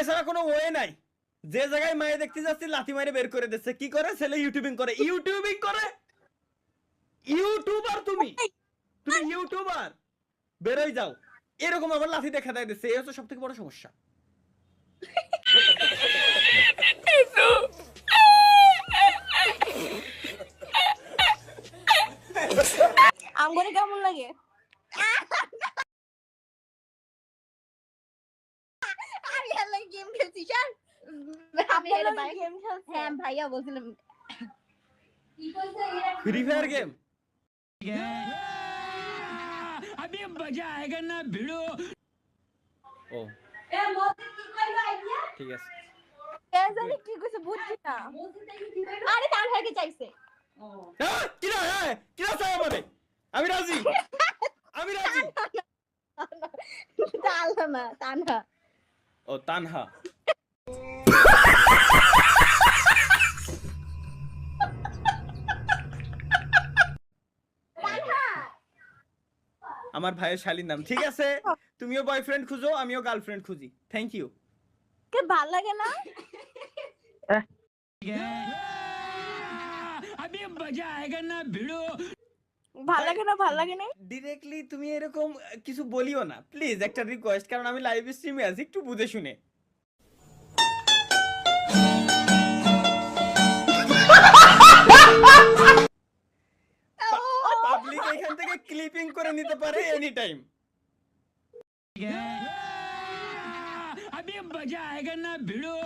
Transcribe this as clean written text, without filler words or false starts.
এছাড়া কোনো ওয়ে নাই। যে জায়গায় মায়ে দেখতে যাচ্ছি লাথি মারে বের করে দিচ্ছে। কি করে? ছেলে ইউটিউবিং করে। ইউটিউবিং করে? ইউটিউবার তুমি? তুমি ইউটিউবার? বেরোই যাও। এরকম আবার লাথি দেখা দেয় দিচ্ছে। এই হচ্ছে সবথেকে বড় সমস্যা। আমগরে কেমন লাগে? আমি হেলাই গেম খেলছি স্যার। আমি আপনার হেলে লগে গেম খেলছেন? হ্যাঁ ভাইয়া বলছিলাম ফ্রি ফায়ার গেম? अभी मजा आएगा ना भिड़ो। ও ঠিক আছে। কে জানি কি কইছে বুঝছি না। আরে তার ভাইকে চাইছে। কিরা কিরা চাই আমারে? আমি রাজি। আমি রাজি। তানহা তানহা ও তানহা। আমার ভাইয়ের শালীর নাম। ঠিক আছে, তুমিও বয়ফ্রেন্ড খুঁজো, আমিও গার্লফ্রেন্ড খুঁজি। Thank you. কে ভাল লাগে না? अभी मजा आएगा ना भिड़ो। ভাল লাগে না, ভাল লাগে না। ডিরেক্টলি তুমি এরকম কিছু বলিও না প্লিজ, একটা রিকোয়েস্ট, কারণ আমি লাইভ স্ট্রিমে আছি, একটু বুঝে শুনে। পাবলিক এখান থেকে ক্লিপিং করে নিতে পারে এনি টাইম। अभी मजा आएगा ना भिड़ो।